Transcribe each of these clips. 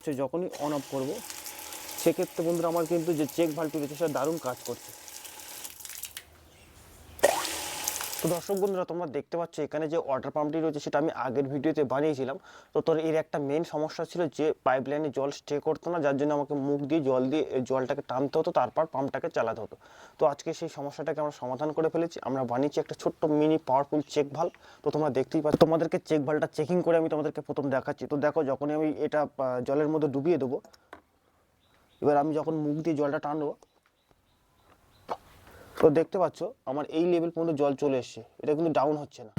পাচ্ছ যখনই on of করবো সেক্ষেত্রে বন্ধুরা আমার কিন্তু যে চেক ভাল্বটি রয়েছে সেটা দারুণ কাজ করছে। তো দর্শক বন্ধুরা তোমরা দেখতে পাচ্ছ এখানে যে ওয়াটার পাম্পটি রয়েছে সেটা আমি আগের ভিডিওতে বানিয়েছিলাম। তো তোর এর একটা মেন সমস্যা ছিল যে পাইপ লাইনে জল স্টে করতো না, যার জন্য আমাকে মুখ দিয়ে জলটাকে টানতে হতো, তারপর পাম্পটাকে চালাতে হতো। তো আজকে সেই সমস্যাটাকে আমরা সমাধান করে ফেলেছি। আমরা বানিয়েছি একটা ছোট্ট মিনি পাওয়ারফুল চেক ভাল্ব। তো তোমরা দেখতেই পাচ্ছ, তোমাদেরকে চেক ভাল্বটা চেকিং করে আমি তোমাদেরকে প্রথম দেখাচ্ছি। তো দেখো যখনই আমি এটা জলের মধ্যে ডুবিয়ে দেবো, এবার আমি যখন মুখ দিয়ে জলটা টানবো তো দেখতে পাচ্ছ আমার এই লেভেল পর্যন্ত জল চলে এসছে, এটা কিন্তু ডাউন হচ্ছে না।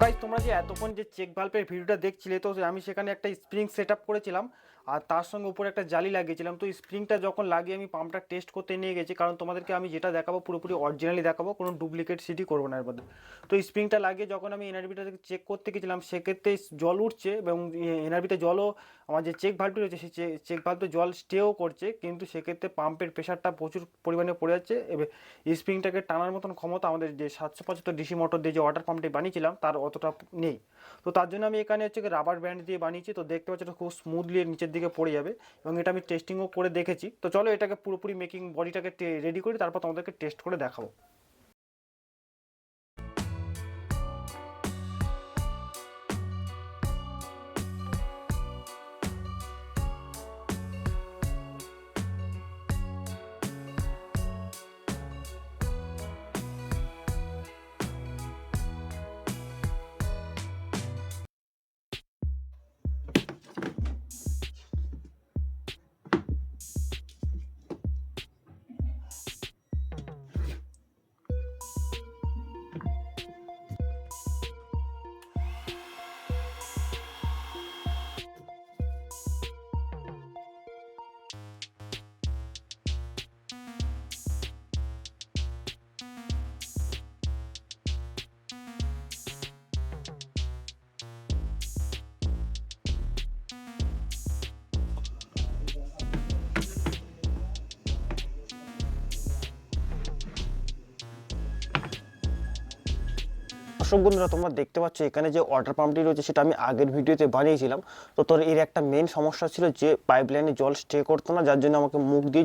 গাইস তোমরা যে এতক্ষণ যে চেক ভাল্বের ভিডিওটা দেখছিলে, তো আমি সেখানে একটা স্প্রিং সেট আপ করেছিলাম আর তার সঙ্গে উপরে একটা জালি লাগিয়েছিলাম। তো স্প্রিংটা যখন লাগিয়ে আমি পাম্পটা টেস্ট করতে নিয়ে গেছি, কারণ তোমাদেরকে আমি যেটা দেখাবো পুরোপুরি অরিজিনালি দেখাবো, কোনো ডুপ্লিকেট সিডি করবো না এর মধ্যে। তো স্প্রিংটা লাগিয়ে যখন আমি এনআরবিটা চেক করতে গেছিলাম সেক্ষেত্রে জল উঠছে এবং এনআরবিতে জলও আমার যে চেক ভাল্বটি রয়েছে সেই চেক ভাল্বতে জল স্টেও করছে, কিন্তু সেক্ষেত্রে পাম্পের প্রেশারটা প্রচুর পরিমাণে পড়ে যাচ্ছে। এবার স্প্রিংটাকে টানার মতন ক্ষমতা আমাদের যে 775 ডিসি মোটর দিয়ে যে ওয়াটার পাম্পটি বানিয়েছিলাম তার অতটা নেই। তো তার জন্য আমি এখানে হচ্ছে রাবার ব্যান্ড দিয়ে বানিয়েছি। তো দেখতে পাচ্ছি এটা খুব স্মুথলি নিচের দিকে পড়ে যাবে এবং এটা আমি টেস্টিংও করে দেখেছি। তো চলো এটাকে পুরোপুরি মেকিং বডিটাকে রেডি করি, তারপর তোমাদেরকে টেস্ট করে দেখাবো। দর্শক বন্ধুরা, তোমরা দেখতে পাচ্ছ এখানে যে ওয়াটার পাম্পটি রয়েছে সেটা আমি আগের ভিডিওতে বানিয়েছিলাম। তো তোর এর একটা মেন সমস্যা ছিল যে পাইপ লাইনে জল স্টে করতো না, যার জন্য আমাকে মুখ দিয়ে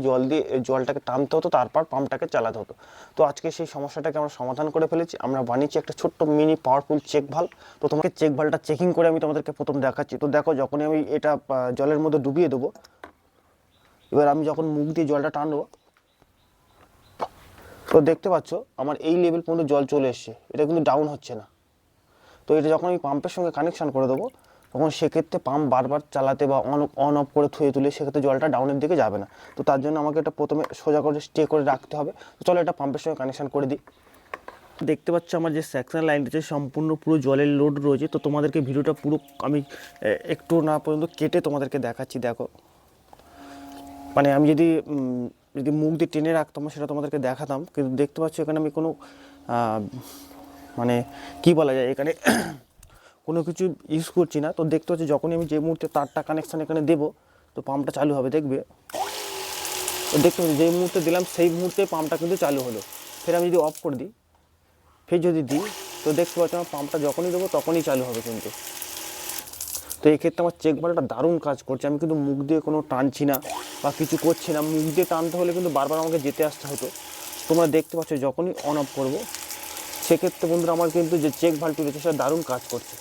জলটাকে টানতে হতো, তারপর পাম্পটাকে চালাতে হতো। তো আজকে সেই সমস্যাটাকে আমরা সমাধান করে ফেলেছি। আমরা বানিয়েছি একটা ছোট্ট মিনি পাওয়ারফুল চেক ভাল্ব। তো তোমাকে চেক ভাল্বটা চেকিং করে আমি তোমাদেরকে প্রথম দেখাচ্ছি। তো দেখো, যখনই আমি এটা জলের মধ্যে ডুবিয়ে দেবো, এবার আমি যখন মুখ দিয়ে জলটা টানবো, তো দেখতে পাচ্ছ আমার এই লেভেল পর্যন্ত জল চলে এসছে, এটা কিন্তু ডাউন হচ্ছে না। তো এটা যখন আমি পাম্পের সঙ্গে কানেকশান করে দেবো, তখন সেক্ষেত্রে পাম্প বারবার চালাতে বা অন অফ করে থুয়ে তুলে সেক্ষেত্রে জলটা ডাউনের দিকে যাবে না। তো তার জন্য আমাকে এটা প্রথমে সোজা করে স্টে করে রাখতে হবে। তো চলো এটা পাম্পের সঙ্গে কানেকশান করে দিই। দেখতে পাচ্ছ আমার যে সেকশন লাইন রয়েছে সম্পূর্ণ পুরো জলের লোড রয়েছে। তো তোমাদেরকে ভিডিওটা পুরো আমি একটু না পর্যন্ত কেটে তোমাদেরকে দেখাচ্ছি। দেখো, মানে আমি যদি মুখ দিয়ে টেনে রাখতাম সেটা তোমাদেরকে দেখাতাম, কিন্তু দেখতে পাচ্ছ এখানে আমি কোনো মানে কি বলা যায়, এখানে কোনো কিছু ইউজ করছি না। তো দেখতে পাচ্ছি যখনই আমি যে মুহূর্তে তারটা কানেকশান এখানে দেবো, তো পাম্পটা চালু হবে, দেখবে। তো দেখতে পাচ্ছি যেই মুহূর্তে দিলাম সেই মুহূর্তে পাম্পটা কিন্তু চালু হলো। ফের আমি যদি অফ করে দিই, ফের যদি দিই, তো দেখতে পাচ্ছি আমার পাম্পটা যখনই দেবো তখনই চালু হবে কিন্তু। তো এই ক্ষেত্রে আমার চেক ভাল্বটা দারুণ কাজ করছে। আমি কিন্তু মুখ দিয়ে কোনো টানছি না বা কিছু করছি না। মুখ দিয়ে টানতে হলে কিন্তু বারবার আমাকে যেতে আসতে হতো। তোমরা দেখতে পাচ্ছ যখনই অন অফ করবো, সেক্ষেত্রে বন্ধুরা আমার কিন্তু যে চেক ভাল্বটি রয়েছে সেটা দারুণ কাজ করছে।